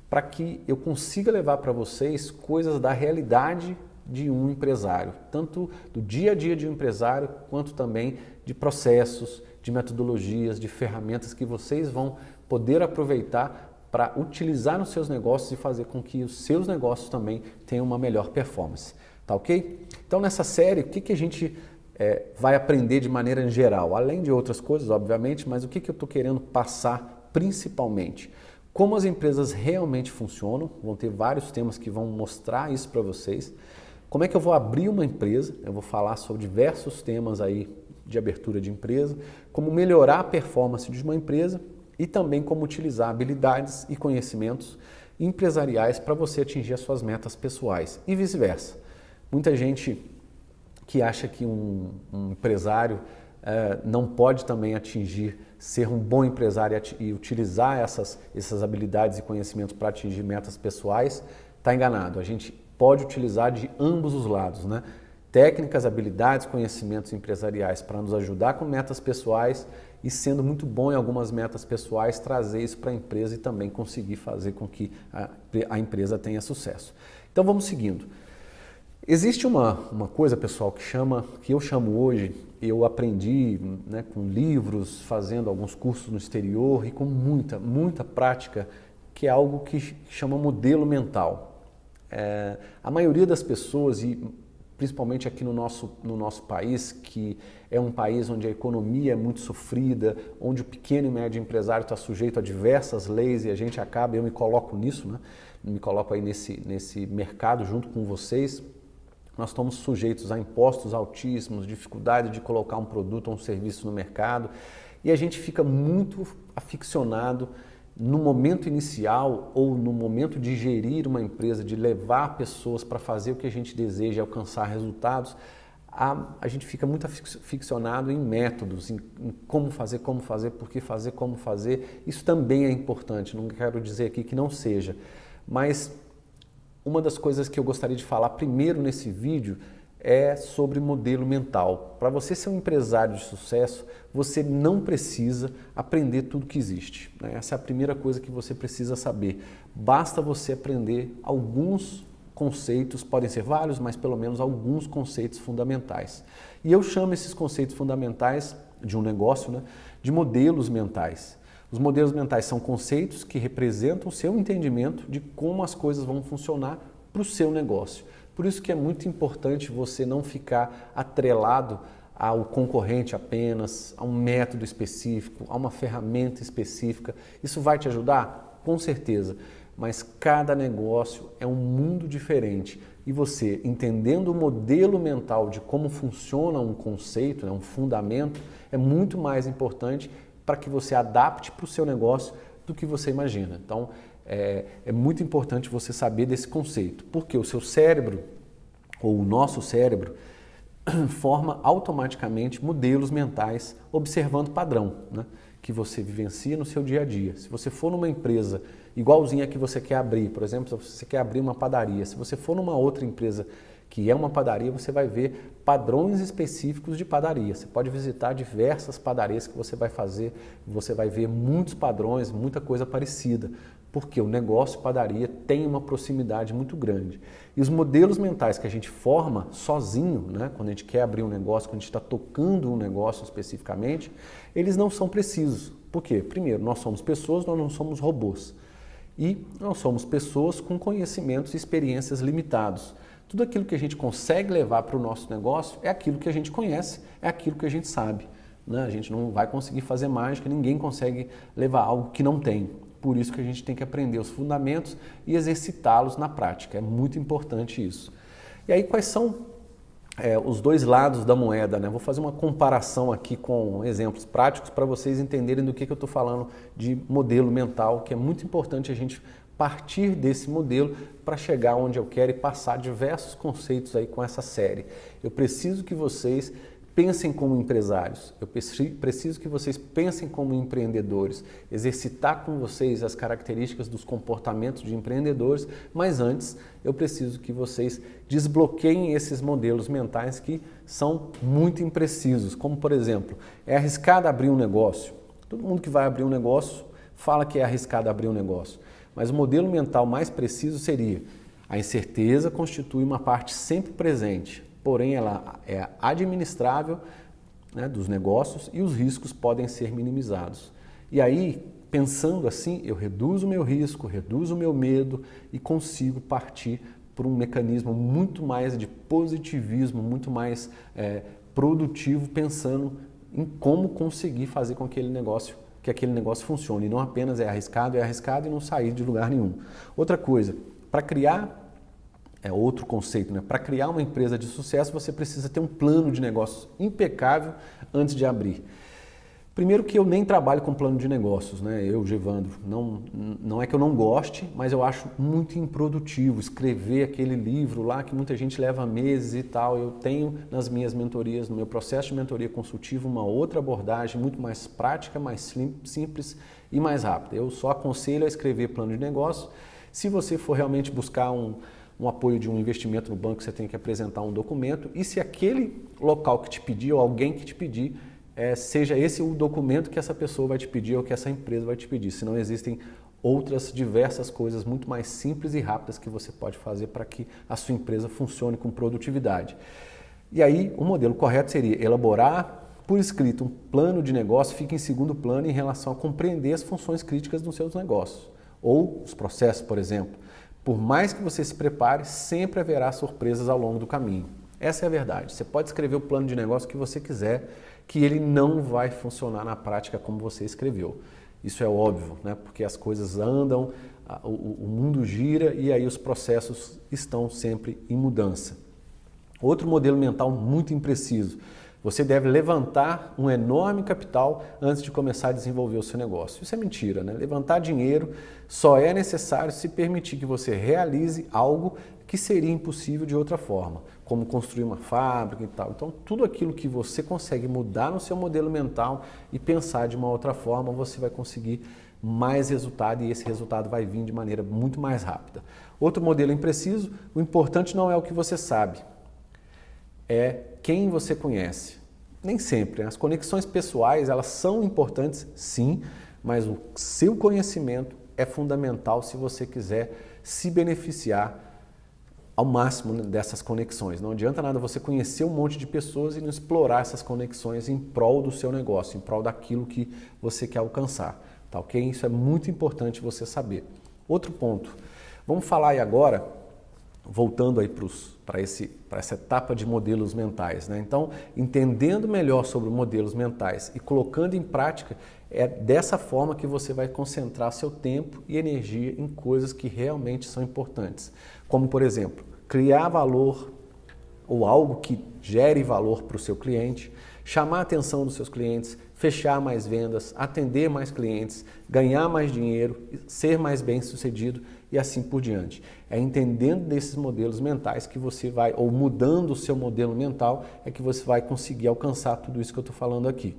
S1: Para que eu consiga levar para vocês coisas da realidade de um empresário, tanto do dia a dia de um empresário, quanto também de processos, de metodologias, de ferramentas que vocês vão poder aproveitar para utilizar nos seus negócios e fazer com que os seus negócios também tenham uma melhor performance. Tá ok? Então nessa série, o que a gente vai aprender de maneira geral? Além de outras coisas, obviamente, mas o que eu estou querendo passar principalmente? Como as empresas realmente funcionam, vão ter vários temas que vão mostrar isso para vocês. Como é que eu vou abrir uma empresa? Eu vou falar sobre diversos temas aí de abertura de empresa, como melhorar a performance de uma empresa e também como utilizar habilidades e conhecimentos empresariais para você atingir as suas metas pessoais e vice-versa. Muita gente que acha que um empresário não pode também atingir, ser um bom empresário e utilizar essas habilidades e conhecimentos para atingir metas pessoais, está enganado. A gente pode utilizar de ambos os lados, né? Técnicas, habilidades, conhecimentos empresariais para nos ajudar com metas pessoais e sendo muito bom em algumas metas pessoais, trazer isso para a empresa e também conseguir fazer com que a empresa tenha sucesso. Então vamos seguindo. Existe uma coisa, pessoal, que eu chamo hoje, eu aprendi com livros, fazendo alguns cursos no exterior e com muita prática, que é algo que chama modelo mental. A maioria das pessoas, e principalmente aqui no nosso país, que é um país onde a economia é muito sofrida, onde o pequeno e médio empresário está sujeito a diversas leis e a gente acaba, eu me coloco nisso, me coloco aí nesse mercado junto com vocês, nós estamos sujeitos a impostos altíssimos, dificuldade de colocar um produto ou um serviço no mercado e a gente fica muito aficionado no momento inicial ou no momento de gerir uma empresa, de levar pessoas para fazer o que a gente deseja, alcançar resultados, a gente fica muito aficionado em métodos, em como fazer, por que fazer, como fazer. Isso também é importante, não quero dizer aqui que não seja, mas uma das coisas que eu gostaria de falar primeiro nesse vídeo é sobre modelo mental. Para você ser um empresário de sucesso, você não precisa aprender tudo que existe, né? Essa é a primeira coisa que você precisa saber. Basta você aprender alguns conceitos, podem ser vários, mas pelo menos alguns conceitos fundamentais. E eu chamo esses conceitos fundamentais de um negócio, né, de modelos mentais. Os modelos mentais são conceitos que representam o seu entendimento de como as coisas vão funcionar para o seu negócio. Por isso que é muito importante você não ficar atrelado ao concorrente apenas, a um método específico, a uma ferramenta específica. Isso vai te ajudar? Com certeza. Mas cada negócio é um mundo diferente e você, entendendo o modelo mental de como funciona um conceito, né, um fundamento, é muito mais importante para que você adapte para o seu negócio do que você imagina. Então, é muito importante você saber desse conceito, porque o seu cérebro, ou o nosso cérebro, forma automaticamente modelos mentais observando padrão, né, que você vivencia no seu dia a dia. Se você for numa empresa igualzinha a que você quer abrir, por exemplo, se você quer abrir uma padaria, se você for numa outra empresa que é uma padaria, você vai ver padrões específicos de padaria. Você pode visitar diversas padarias que você vai ver muitos padrões, muita coisa parecida, porque o negócio padaria tem uma proximidade muito grande. E os modelos mentais que a gente forma sozinho, né, quando a gente quer abrir um negócio, quando a gente está tocando um negócio especificamente, eles não são precisos. Por quê? Primeiro, nós somos pessoas, nós não somos robôs. E nós somos pessoas com conhecimentos e experiências limitados. Tudo aquilo que a gente consegue levar para o nosso negócio é aquilo que a gente conhece, é aquilo que a gente sabe, né? A gente não vai conseguir fazer mágica, ninguém consegue levar algo que não tem. Por isso que a gente tem que aprender os fundamentos e exercitá-los na prática. É muito importante isso. E aí, quais são os dois lados da moeda, né? Vou fazer uma comparação aqui com exemplos práticos para vocês entenderem do que eu estou falando de modelo mental, que é muito importante a gente partir desse modelo para chegar onde eu quero e passar diversos conceitos aí com essa série. Eu preciso que vocês pensem como empresários, eu preciso que vocês pensem como empreendedores, exercitar com vocês as características dos comportamentos de empreendedores, mas antes eu preciso que vocês desbloqueiem esses modelos mentais que são muito imprecisos, como por exemplo, é arriscado abrir um negócio. Todo mundo que vai abrir um negócio fala que é arriscado abrir um negócio. Mas o modelo mental mais preciso seria: a incerteza constitui uma parte sempre presente, porém ela é administrável, né, dos negócios e os riscos podem ser minimizados. E aí, pensando assim, eu reduzo o meu risco, reduzo o meu medo e consigo partir por um mecanismo muito mais de positivismo, muito mais produtivo, pensando em como conseguir fazer com que aquele negócio funcione, e não apenas é arriscado e não sair de lugar nenhum. Outra coisa, para criar, outro conceito, né? Para criar uma empresa de sucesso, você precisa ter um plano de negócios impecável antes de abrir. Primeiro que eu nem trabalho com plano de negócios, né? Eu, Gevandro, não é que eu não goste, mas eu acho muito improdutivo escrever aquele livro lá que muita gente leva meses e tal. Eu tenho nas minhas mentorias, no meu processo de mentoria consultiva, uma outra abordagem muito mais prática, mais simples e mais rápida. Eu só aconselho a escrever plano de negócio. Se você for realmente buscar um apoio de um investimento no banco, você tem que apresentar um documento, e se aquele local que te pedir ou alguém que te pedir, seja esse o documento que essa pessoa vai te pedir ou que essa empresa vai te pedir. Senão existem outras diversas coisas muito mais simples e rápidas que você pode fazer para que a sua empresa funcione com produtividade. E aí o modelo correto seria elaborar por escrito um plano de negócio, fica em segundo plano em relação a compreender as funções críticas dos seus negócios ou os processos, por exemplo. Por mais que você se prepare, sempre haverá surpresas ao longo do caminho. Essa é a verdade. Você pode escrever o plano de negócio que você quiser, que ele não vai funcionar na prática como você escreveu. Isso é óbvio, né? Porque as coisas andam, o mundo gira e aí os processos estão sempre em mudança. Outro modelo mental muito impreciso. Você deve levantar um enorme capital antes de começar a desenvolver o seu negócio. Isso é mentira, né? Levantar dinheiro só é necessário se permitir que você realize algo que seria impossível de outra forma, como construir uma fábrica e tal. Então, tudo aquilo que você consegue mudar no seu modelo mental e pensar de uma outra forma, você vai conseguir mais resultado e esse resultado vai vir de maneira muito mais rápida. Outro modelo impreciso, o importante não é o que você sabe, é quem você conhece. Nem sempre, né? As conexões pessoais, elas são importantes, sim, mas o seu conhecimento é fundamental se você quiser se beneficiar ao máximo dessas conexões. Não adianta nada você conhecer um monte de pessoas e não explorar essas conexões em prol do seu negócio, em prol daquilo que você quer alcançar, tá ok? Isso é muito importante você saber. Outro ponto, vamos falar aí agora, voltando aí para essa etapa de modelos mentais, né? Então, entendendo melhor sobre modelos mentais e colocando em prática, é dessa forma que você vai concentrar seu tempo e energia em coisas que realmente são importantes. Como, por exemplo, criar valor ou algo que gere valor para o seu cliente, chamar a atenção dos seus clientes, fechar mais vendas, atender mais clientes, ganhar mais dinheiro, ser mais bem-sucedido e assim por diante. É entendendo desses modelos mentais que você vai, ou mudando o seu modelo mental, é que você vai conseguir alcançar tudo isso que eu estou falando aqui.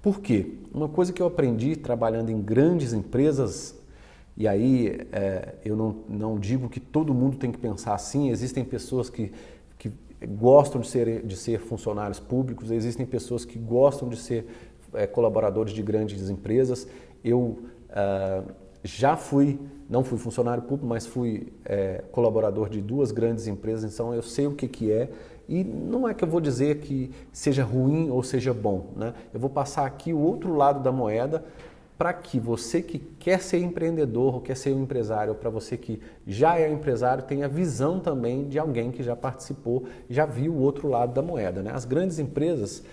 S1: Por quê? Uma coisa que eu aprendi trabalhando em grandes empresas, e aí eu não digo que todo mundo tem que pensar assim, existem pessoas que gostam de ser funcionários públicos, existem pessoas que gostam de ser colaboradores de grandes empresas. Eu não fui funcionário público, mas fui colaborador de 2 grandes empresas, então eu sei o que é. E não é que eu vou dizer que seja ruim ou seja bom, né? Eu vou passar aqui o outro lado da moeda para que você que quer ser empreendedor ou quer ser um empresário, ou para você que já é empresário, tenha visão também de alguém que já participou, já viu o outro lado da moeda, né? As grandes empresas,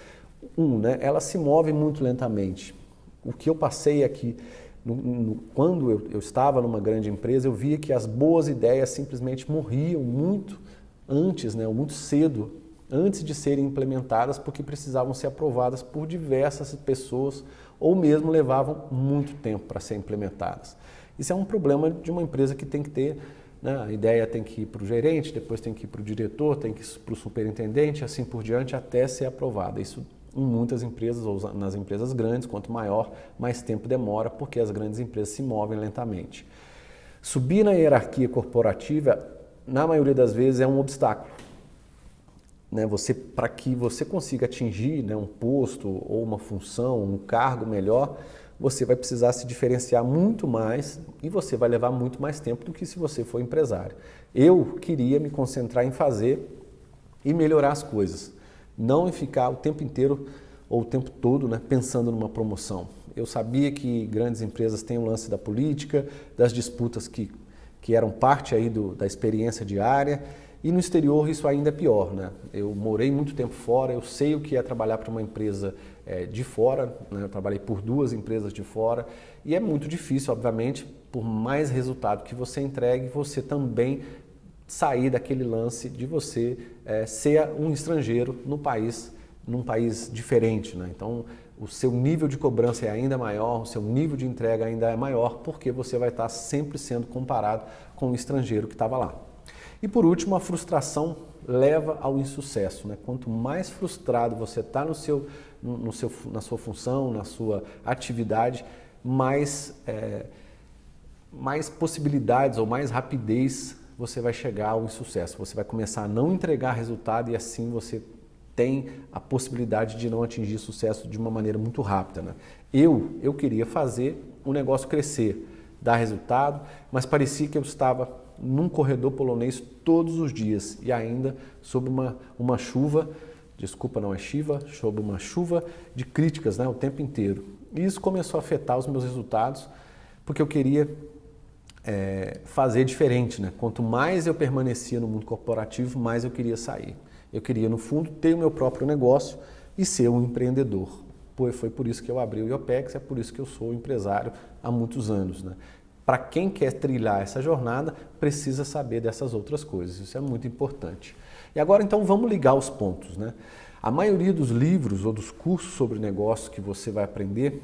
S1: né, elas se movem muito lentamente. O que eu passei aqui, quando eu estava numa grande empresa, eu via que as boas ideias simplesmente morriam muito antes, né, muito cedo, antes de serem implementadas, porque precisavam ser aprovadas por diversas pessoas ou mesmo levavam muito tempo para serem implementadas. Isso é um problema de uma empresa que tem que ter, né, a ideia tem que ir para o gerente, depois tem que ir para o diretor, tem que ir para o superintendente, assim por diante, até ser aprovada. Isso em muitas empresas, ou nas empresas grandes, quanto maior, mais tempo demora, porque as grandes empresas se movem lentamente. Subir na hierarquia corporativa, na maioria das vezes, é um obstáculo. Né? Para que você consiga atingir, né, um posto ou uma função, um cargo melhor, você vai precisar se diferenciar muito mais e você vai levar muito mais tempo do que se você for empresário. Eu queria me concentrar em fazer e melhorar as coisas, não em ficar o tempo inteiro ou o tempo todo, né, pensando numa promoção. Eu sabia que grandes empresas têm o lance da política, das disputas que eram parte aí da experiência diária, e no exterior isso ainda é pior, né? Eu morei muito tempo fora, eu sei o que é trabalhar para uma empresa de fora, né? Eu trabalhei por 2 empresas de fora, e é muito difícil, obviamente, por mais resultado que você entregue, você também sair daquele lance de você ser um estrangeiro num país diferente, né? Então, o seu nível de cobrança é ainda maior, o seu nível de entrega ainda é maior, porque você vai estar sempre sendo comparado com o estrangeiro que estava lá. E por último, a frustração leva ao insucesso, né? Quanto mais frustrado você está na sua função, na sua atividade, mais possibilidades ou mais rapidez você vai chegar ao insucesso. Você vai começar a não entregar resultado e assim você tem a possibilidade de não atingir sucesso de uma maneira muito rápida, né? Eu queria fazer o negócio crescer, dar resultado, mas parecia que eu estava num corredor polonês todos os dias e ainda sob uma chuva, desculpa, não é Shiva, sob uma chuva de críticas, né, o tempo inteiro. E isso começou a afetar os meus resultados, porque eu queria fazer diferente, né? Quanto mais eu permanecia no mundo corporativo, mais eu queria sair. Eu queria, no fundo, ter o meu próprio negócio e ser um empreendedor. Foi por isso que eu abri o IOPEX, é por isso que eu sou empresário há muitos anos, né? Para quem quer trilhar essa jornada, precisa saber dessas outras coisas. Isso é muito importante. E agora, então, vamos ligar os pontos, né? A maioria dos livros ou dos cursos sobre negócios que você vai aprender,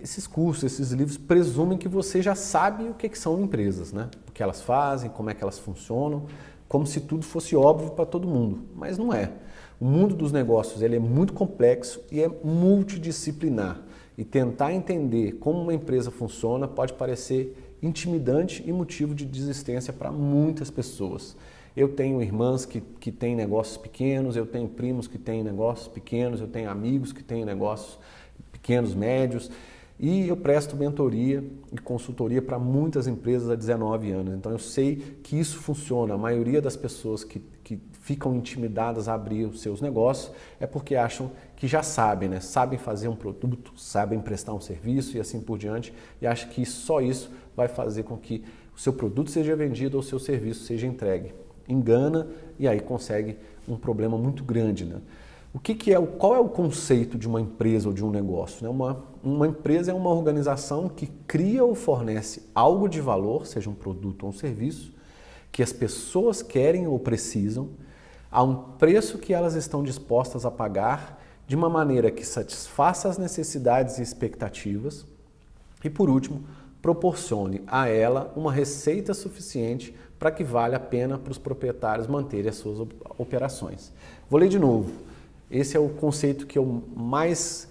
S1: esses cursos, esses livros presumem que você já sabe o que são empresas, né? O que elas fazem, como é que elas funcionam, como se tudo fosse óbvio para todo mundo, mas não é. O mundo dos negócios ele é muito complexo e é multidisciplinar. E tentar entender como uma empresa funciona pode parecer intimidante e motivo de desistência para muitas pessoas. Eu tenho irmãs que têm negócios pequenos, eu tenho primos que têm negócios pequenos, eu tenho amigos que têm negócios pequenos, médios, e eu presto mentoria e consultoria para muitas empresas há 19 anos. Então eu sei que isso funciona. A maioria das pessoas que ficam intimidadas a abrir os seus negócios é porque acham que já sabem, né? Sabem fazer um produto, sabem prestar um serviço e assim por diante, e acham que só isso vai fazer com que o seu produto seja vendido ou o seu serviço seja entregue. Engana e aí consegue um problema muito grande, né? Qual é o conceito de uma empresa ou de um negócio? Uma empresa é uma organização que cria ou fornece algo de valor, seja um produto ou um serviço, que as pessoas querem ou precisam, a um preço que elas estão dispostas a pagar, de uma maneira que satisfaça as necessidades e expectativas e, por último, proporcione a ela uma receita suficiente para que valha a pena para os proprietários manterem as suas operações. Vou ler de novo. Esse é o conceito que eu mais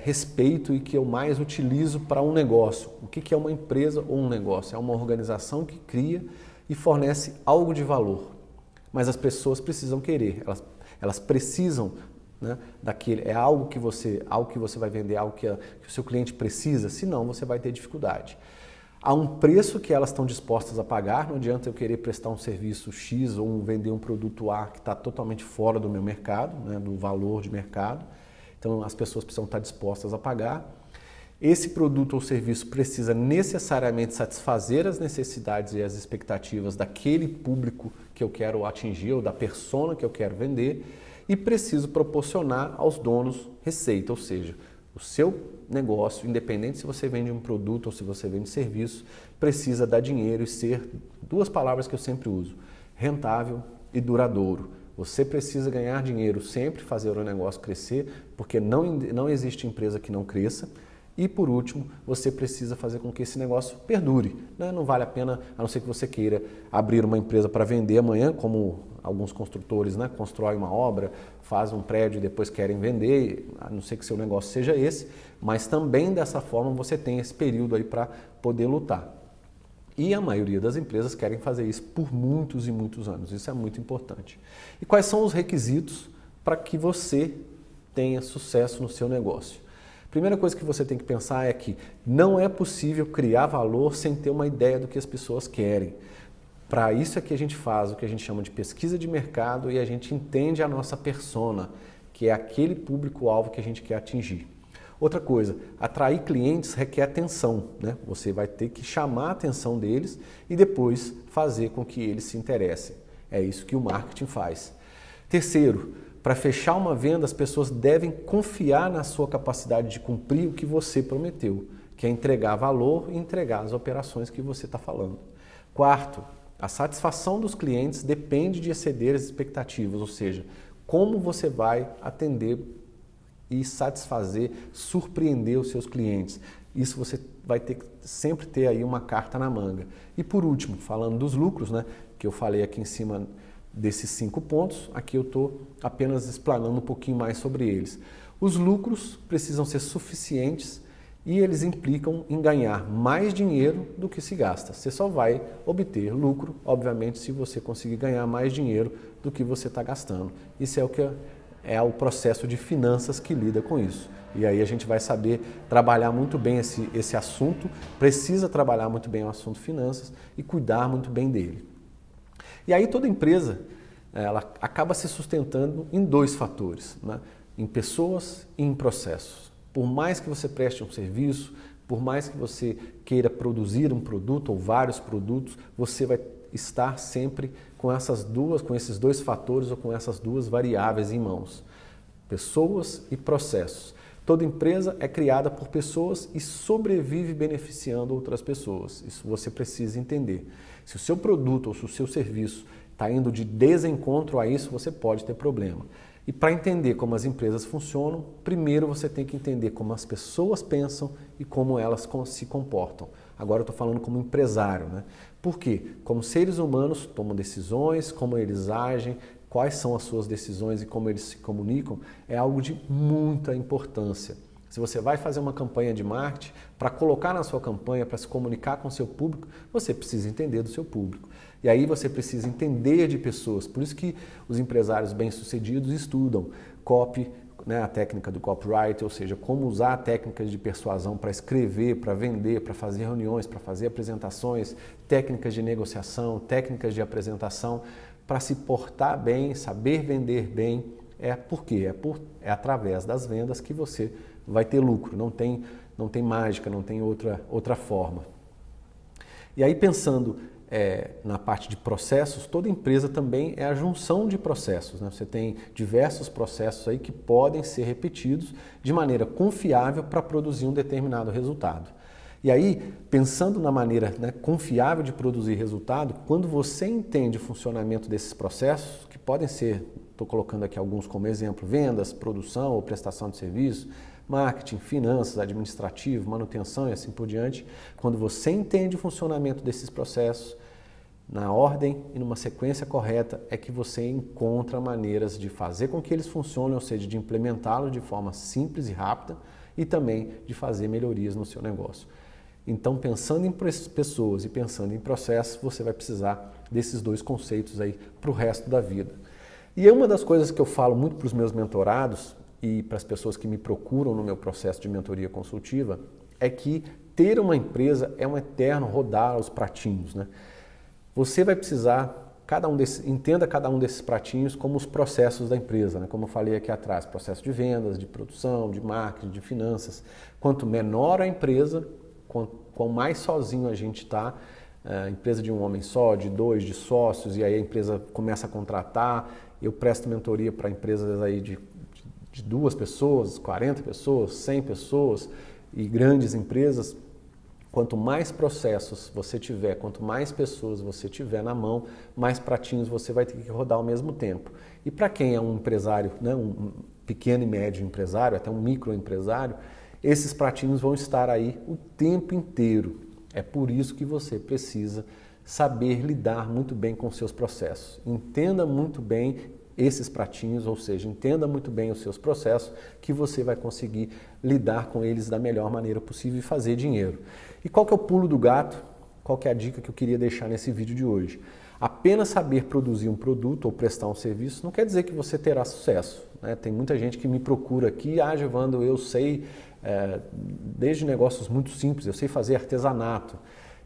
S1: respeito e que eu mais utilizo para um negócio. O que é uma empresa ou um negócio? É uma organização que cria e fornece algo de valor. Mas as pessoas precisam querer, elas precisam, né, daquele. É algo que você vai vender, algo que o seu cliente precisa, senão você vai ter dificuldade. Há um preço que elas estão dispostas a pagar, não adianta eu querer prestar um serviço X ou vender um produto A que está totalmente fora do meu mercado, né, do valor de mercado. Então as pessoas precisam estar dispostas a pagar. Esse produto ou serviço precisa necessariamente satisfazer as necessidades e as expectativas daquele público que eu quero atingir ou da persona que eu quero vender e preciso proporcionar aos donos receita, ou seja, o seu negócio, independente se você vende um produto ou se você vende serviço, precisa dar dinheiro e ser, duas palavras que eu sempre uso, rentável e duradouro. Você precisa ganhar dinheiro sempre, fazer o negócio crescer, porque não existe empresa que não cresça. E por último, você precisa fazer com que esse negócio perdure, né? Não vale a pena, a não ser que você queira abrir uma empresa para vender amanhã, como alguns construtores, né, constroem uma obra, fazem um prédio e depois querem vender, a não ser que seu negócio seja esse, mas também dessa forma você tem esse período aí para poder lutar. E a maioria das empresas querem fazer isso por muitos e muitos anos, isso é muito importante. E quais são os requisitos para que você tenha sucesso no seu negócio? Primeira coisa que você tem que pensar é que não é possível criar valor sem ter uma ideia do que as pessoas querem. Para isso é que a gente faz o que a gente chama de pesquisa de mercado e a gente entende a nossa persona, que é aquele público-alvo que a gente quer atingir. Outra coisa, atrair clientes requer atenção, né? Você vai ter que chamar a atenção deles e depois fazer com que eles se interessem. É isso que o marketing faz. Terceiro, para fechar uma venda, as pessoas devem confiar na sua capacidade de cumprir o que você prometeu, que é entregar valor e entregar as operações que você está falando. Quarto, a satisfação dos clientes depende de exceder as expectativas, ou seja, como você vai atender e satisfazer, surpreender os seus clientes. Isso você vai ter que sempre ter aí uma carta na manga. E por último, falando dos lucros, né, que eu falei aqui em cima desses 5 pontos, aqui eu estou apenas explanando um pouquinho mais sobre eles. Os lucros precisam ser suficientes e eles implicam em ganhar mais dinheiro do que se gasta. Você só vai obter lucro, obviamente, se você conseguir ganhar mais dinheiro do que você está gastando. Isso é o processo de finanças que lida com isso. E aí a gente vai saber trabalhar muito bem esse assunto, precisa trabalhar muito bem o assunto finanças e cuidar muito bem dele. E aí toda empresa ela acaba se sustentando em 2 fatores, né? Em pessoas e em processos. Por mais que você preste um serviço, por mais que você queira produzir um produto ou vários produtos, você vai estar sempre com esses 2 fatores ou com essas 2 variáveis em mãos. Pessoas e processos. Toda empresa é criada por pessoas e sobrevive beneficiando outras pessoas. Isso você precisa entender. Se o seu produto ou se o seu serviço está indo de desencontro a isso, você pode ter problema. E para entender como as empresas funcionam, primeiro você tem que entender como as pessoas pensam e como elas se comportam. Agora eu estou falando como empresário, né? Por quê? Como seres humanos tomam decisões, como eles agem, quais são as suas decisões e como eles se comunicam, é algo de muita importância. Se você vai fazer uma campanha de marketing, para colocar na sua campanha, para se comunicar com o seu público, você precisa entender do seu público. E aí você precisa entender de pessoas. Por isso que os empresários bem-sucedidos estudam copy, né, a técnica do copyright, ou seja, como usar técnicas de persuasão para escrever, para vender, para fazer reuniões, para fazer apresentações, técnicas de negociação, técnicas de apresentação, para se portar bem, saber vender bem. Por quê? É através das vendas que você vai ter lucro, não tem mágica, não tem outra forma. E aí pensando na parte de processos, toda empresa também é a junção de processos, né? Você tem diversos processos aí que podem ser repetidos de maneira confiável para produzir um determinado resultado. E aí, pensando na maneira, né, confiável de produzir resultado, quando você entende o funcionamento desses processos, que podem ser, estou colocando aqui alguns como exemplo, vendas, produção ou prestação de serviço, marketing, finanças, administrativo, manutenção e assim por diante. Quando você entende o funcionamento desses processos, na ordem e numa sequência correta, é que você encontra maneiras de fazer com que eles funcionem, ou seja, de implementá-los de forma simples e rápida e também de fazer melhorias no seu negócio. Então, pensando em pessoas e pensando em processos, você vai precisar desses dois conceitos aí para o resto da vida. E é uma das coisas que eu falo muito para os meus mentorados e para as pessoas que me procuram no meu processo de mentoria consultiva, é que ter uma empresa é um eterno rodar os pratinhos, né? Você vai precisar, entenda cada um desses pratinhos como os processos da empresa, né? Como eu falei aqui atrás, processo de vendas, de produção, de marketing, de finanças. Quanto menor a empresa, quanto mais sozinho a gente está, empresa de um homem só, de dois, de sócios, e aí a empresa começa a contratar. Eu presto mentoria para empresas aí de 2 pessoas, 40 pessoas, 100 pessoas e grandes empresas. Quanto mais processos você tiver, quanto mais pessoas você tiver na mão, mais pratinhos você vai ter que rodar ao mesmo tempo. E para quem é um empresário, né, um pequeno e médio empresário, até um microempresário, esses pratinhos vão estar aí o tempo inteiro. É por isso que você precisa saber lidar muito bem com seus processos. Entenda muito bem esses pratinhos, ou seja, entenda muito bem os seus processos, que você vai conseguir lidar com eles da melhor maneira possível e fazer dinheiro. E qual que é o pulo do gato? Qual que é a dica que eu queria deixar nesse vídeo de hoje? Apenas saber produzir um produto ou prestar um serviço não quer dizer que você terá sucesso, né? Tem muita gente que me procura aqui, Gevando, eu sei, desde negócios muito simples, eu sei fazer artesanato.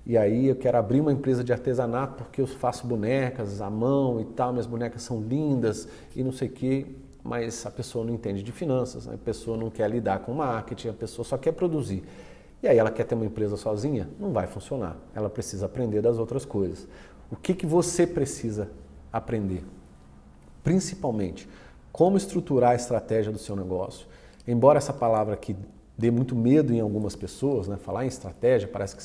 S1: E aí eu quero abrir uma empresa de artesanato porque eu faço bonecas à mão e tal, minhas bonecas são lindas e não sei o quê, mas a pessoa não entende de finanças, a pessoa não quer lidar com marketing, a pessoa só quer produzir. E aí ela quer ter uma empresa sozinha? Não vai funcionar. Ela precisa aprender das outras coisas. O que você precisa aprender? Principalmente, como estruturar a estratégia do seu negócio. Embora essa palavra aqui dê muito medo em algumas pessoas, né? Falar em estratégia parece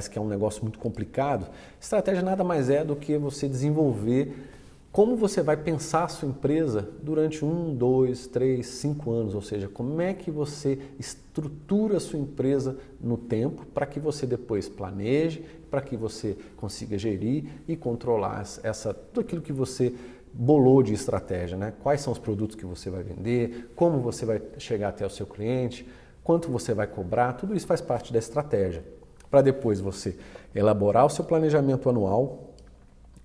S1: que é um negócio muito complicado. Estratégia nada mais é do que você desenvolver como você vai pensar a sua empresa durante 1, 2, 3, 5 anos, ou seja, como é que você estrutura a sua empresa no tempo para que você depois planeje, para que você consiga gerir e controlar tudo aquilo que você bolou de estratégia, né? Quais são os produtos que você vai vender, como você vai chegar até o seu cliente, quanto você vai cobrar, tudo isso faz parte da estratégia. Para depois você elaborar o seu planejamento anual.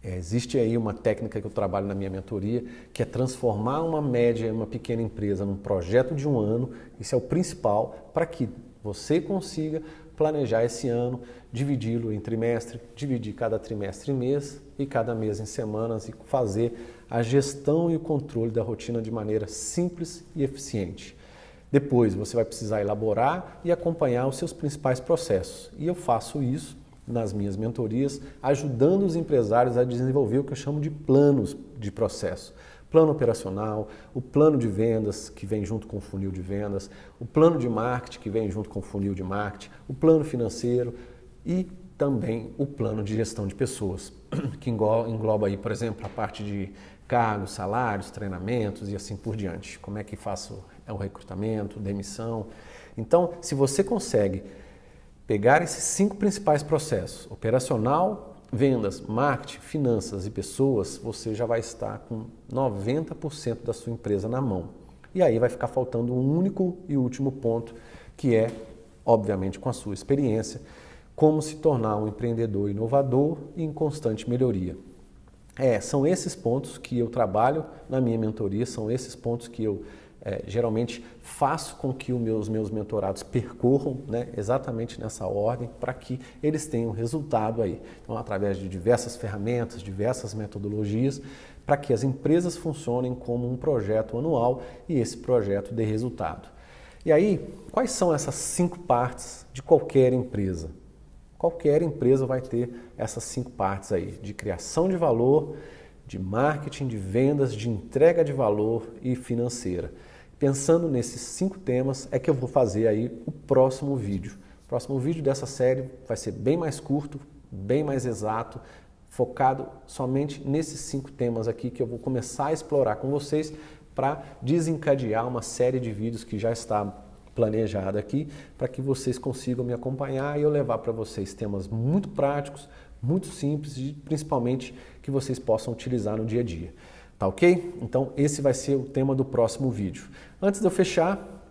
S1: Existe aí uma técnica que eu trabalho na minha mentoria, que é transformar uma média, uma pequena empresa num projeto de 1 ano. Isso é o principal para que você consiga planejar esse ano, dividi-lo em trimestre, dividir cada trimestre em mês e cada mês em semanas e fazer a gestão e o controle da rotina de maneira simples e eficiente. Depois você vai precisar elaborar e acompanhar os seus principais processos. E eu faço isso nas minhas mentorias, ajudando os empresários a desenvolver o que eu chamo de planos de processo. Plano operacional, o plano de vendas que vem junto com o funil de vendas, o plano de marketing que vem junto com o funil de marketing, o plano financeiro e também o plano de gestão de pessoas, que engloba aí, por exemplo, a parte de cargos, salários, treinamentos e assim por diante. Como é que faço o recrutamento, demissão. Então, se você consegue pegar esses 5 principais processos, operacional, vendas, marketing, finanças e pessoas, você já vai estar com 90% da sua empresa na mão. E aí vai ficar faltando um único e último ponto, que é, obviamente, com a sua experiência, como se tornar um empreendedor inovador e em constante melhoria. São esses pontos que eu trabalho na minha mentoria, são esses pontos que eu geralmente faço com que os meus mentorados percorram, né, exatamente nessa ordem, para que eles tenham resultado aí. Então, através de diversas ferramentas, diversas metodologias, para que as empresas funcionem como um projeto anual e esse projeto dê resultado. E aí, quais são essas 5 partes de qualquer empresa? Qualquer empresa vai ter essas 5 partes aí, de criação de valor, de marketing, de vendas, de entrega de valor e financeira. Pensando nesses 5 temas é que eu vou fazer aí o próximo vídeo. O próximo vídeo dessa série vai ser bem mais curto, bem mais exato, focado somente nesses 5 temas aqui que eu vou começar a explorar com vocês para desencadear uma série de vídeos que já está planejada aqui para que vocês consigam me acompanhar e eu levar para vocês temas muito práticos, muito simples e principalmente que vocês possam utilizar no dia a dia. Tá ok? Então esse vai ser o tema do próximo vídeo. Antes de eu fechar,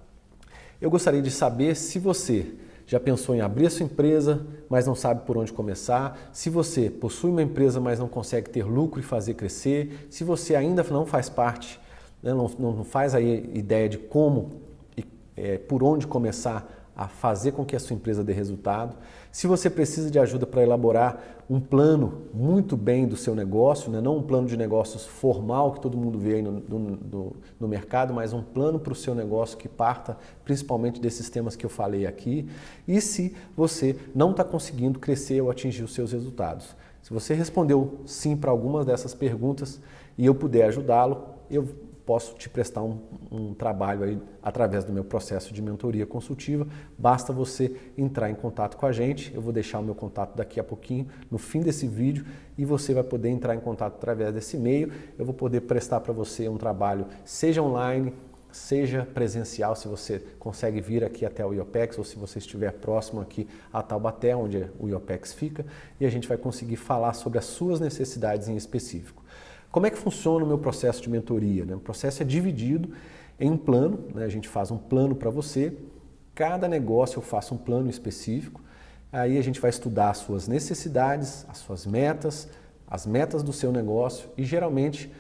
S1: eu gostaria de saber se você já pensou em abrir a sua empresa, mas não sabe por onde começar, se você possui uma empresa, mas não consegue ter lucro e fazer crescer, se você ainda não faz parte, né, não faz aí ideia de como e por onde começar a fazer com que a sua empresa dê resultado, se você precisa de ajuda para elaborar um plano muito bem do seu negócio, né? Não um plano de negócios formal que todo mundo vê aí no mercado, mas um plano para o seu negócio que parta principalmente desses temas que eu falei aqui, e se você não está conseguindo crescer ou atingir os seus resultados. Se você respondeu sim para algumas dessas perguntas e eu puder ajudá-lo, eu posso te prestar um trabalho aí através do meu processo de mentoria consultiva. Basta você entrar em contato com a gente. Eu vou deixar o meu contato daqui a pouquinho, no fim desse vídeo, e você vai poder entrar em contato através desse e-mail. Eu vou poder prestar para você um trabalho, seja online, seja presencial, se você consegue vir aqui até o IOPEX ou se você estiver próximo aqui a Taubaté, onde o IOPEX fica, e a gente vai conseguir falar sobre as suas necessidades em específico. Como é que funciona o meu processo de mentoria? O processo é dividido em um plano, né? A gente faz um plano para você, cada negócio eu faço um plano específico, aí a gente vai estudar as suas necessidades, as suas metas, as metas do seu negócio e geralmente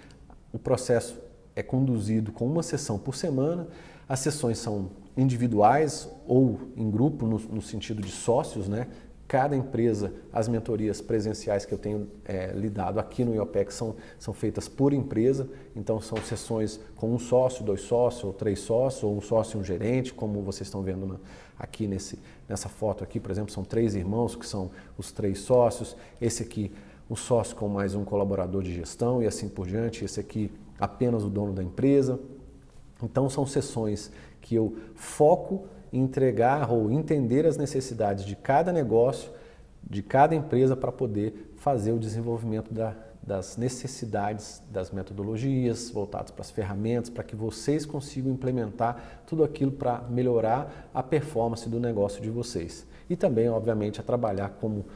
S1: o processo é conduzido com uma sessão por semana, as sessões são individuais ou em grupo no sentido de sócios, né? Cada empresa, as mentorias presenciais que eu tenho lidado aqui no IOPEX são feitas por empresa, então são sessões com um sócio, 2 sócios, ou 3 sócios, ou um sócio e um gerente, como vocês estão vendo aqui nessa foto aqui, por exemplo, são 3 irmãos que são os 3 sócios, esse aqui o sócio com mais um colaborador de gestão e assim por diante, esse aqui apenas o dono da empresa. Então são sessões que eu foco entregar ou entender as necessidades de cada negócio, de cada empresa para poder fazer o desenvolvimento das necessidades, das metodologias voltadas para as ferramentas, para que vocês consigam implementar tudo aquilo para melhorar a performance do negócio de vocês. E também, obviamente, a trabalhar como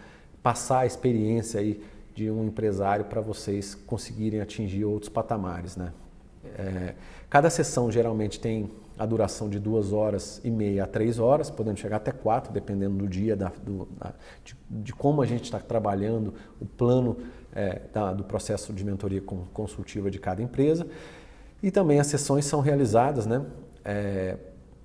S1: passar a experiência aí de um empresário para vocês conseguirem atingir outros patamares, né? Cada sessão geralmente tem a duração de 2h30 a 3 horas, podendo chegar até 4, dependendo do dia, de como a gente está trabalhando o plano do processo de mentoria consultiva de cada empresa. E também as sessões são realizadas, né,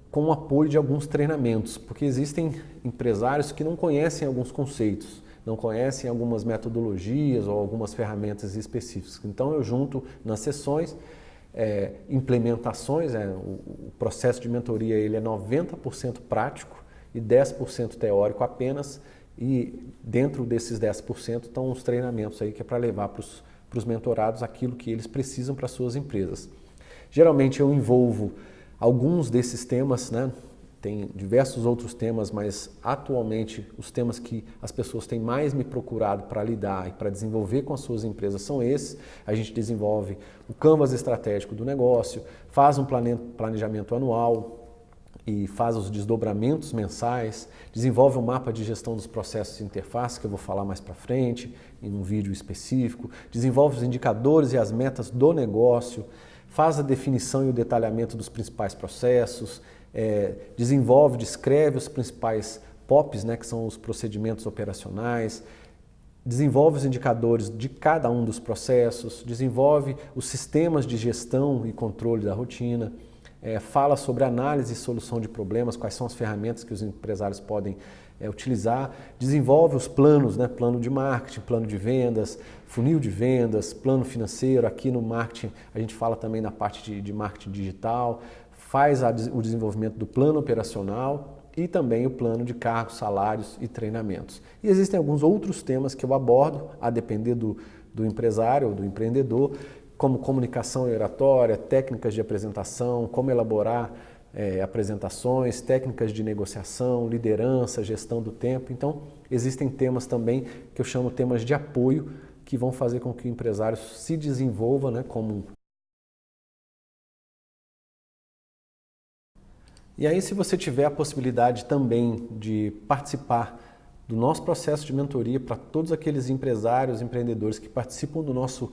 S1: com o apoio de alguns treinamentos, porque existem empresários que não conhecem alguns conceitos, não conhecem algumas metodologias ou algumas ferramentas específicas. Então eu junto nas sessões implementações, o processo de mentoria ele é 90% prático e 10% teórico apenas, e dentro desses 10% estão os treinamentos aí que é para levar para os mentorados aquilo que eles precisam para suas empresas. Geralmente eu envolvo alguns desses temas, né? Tem diversos outros temas, mas atualmente os temas que as pessoas têm mais me procurado para lidar e para desenvolver com as suas empresas são esses. A gente desenvolve o canvas estratégico do negócio, faz um planejamento anual e faz os desdobramentos mensais, desenvolve um mapa de gestão dos processos de interface, que eu vou falar mais para frente, em um vídeo específico, desenvolve os indicadores e as metas do negócio, faz a definição e o detalhamento dos principais processos, descreve os principais POPs, né, que são os procedimentos operacionais, desenvolve os indicadores de cada um dos processos, desenvolve os sistemas de gestão e controle da rotina, fala sobre análise e solução de problemas, quais são as ferramentas que os empresários podem utilizar, desenvolve os planos, né, plano de marketing, plano de vendas, funil de vendas, plano financeiro. Aqui no marketing a gente fala também na parte de marketing digital, faz o desenvolvimento do plano operacional e também o plano de cargos, salários e treinamentos. E existem alguns outros temas que eu abordo, a depender do empresário ou do empreendedor, como comunicação e oratória, técnicas de apresentação, como elaborar apresentações, técnicas de negociação, liderança, gestão do tempo. Então, existem temas também que eu chamo temas de apoio, que vão fazer com que o empresário se desenvolva, né, como. E aí, se você tiver a possibilidade também de participar do nosso processo de mentoria para todos aqueles empresários, empreendedores que participam do nosso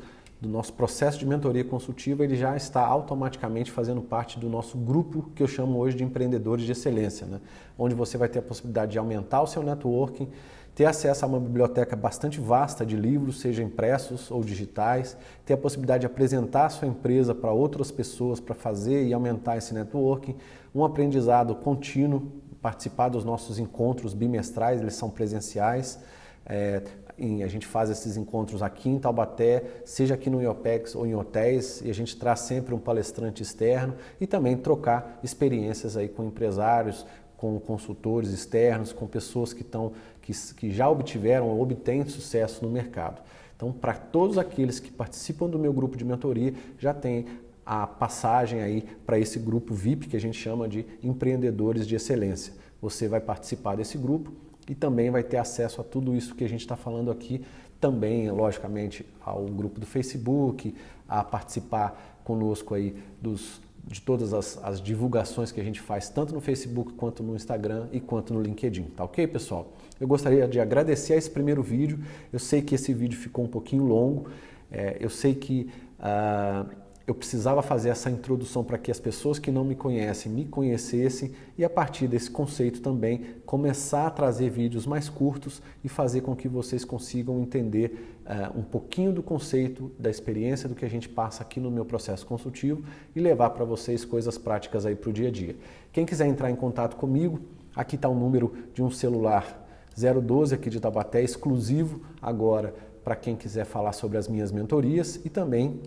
S1: processo de mentoria consultiva, ele já está automaticamente fazendo parte do nosso grupo que eu chamo hoje de empreendedores de excelência, né? Onde você vai ter a possibilidade de aumentar o seu networking, ter acesso a uma biblioteca bastante vasta de livros, seja impressos ou digitais, ter a possibilidade de apresentar a sua empresa para outras pessoas para fazer e aumentar esse networking, um aprendizado contínuo, participar dos nossos encontros bimestrais, eles são presenciais. A gente faz esses encontros aqui em Taubaté, seja aqui no IOPEX ou em hotéis, e a gente traz sempre um palestrante externo e também trocar experiências aí com empresários, com consultores externos, com pessoas que já obtiveram ou obtêm sucesso no mercado. Então, para todos aqueles que participam do meu grupo de mentoria, já tem a passagem aí para esse grupo VIP que a gente chama de empreendedores de excelência. Você vai participar desse grupo e também vai ter acesso a tudo isso que a gente está falando aqui, também, logicamente, ao grupo do Facebook, a participar conosco aí de todas as divulgações que a gente faz, tanto no Facebook, quanto no Instagram e quanto no LinkedIn, tá ok, pessoal? Eu gostaria de agradecer a esse primeiro vídeo. Eu sei que esse vídeo ficou um pouquinho longo, eu sei que eu precisava fazer essa introdução para que as pessoas que não me conhecem me conhecessem e, a partir desse conceito também, começar a trazer vídeos mais curtos e fazer com que vocês consigam entender um pouquinho do conceito, da experiência do que a gente passa aqui no meu processo consultivo e levar para vocês coisas práticas aí para o dia a dia. Quem quiser entrar em contato comigo, aqui está o número de um celular 012 aqui de Taubaté, exclusivo agora para quem quiser falar sobre as minhas mentorias, e também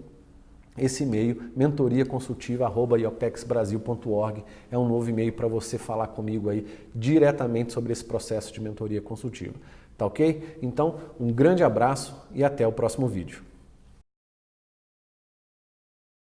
S1: esse e-mail, mentoriaconsultiva@iopexbrasil.org, é um novo e-mail para você falar comigo aí diretamente sobre esse processo de mentoria consultiva. Tá ok? Então, um grande abraço e até o próximo vídeo.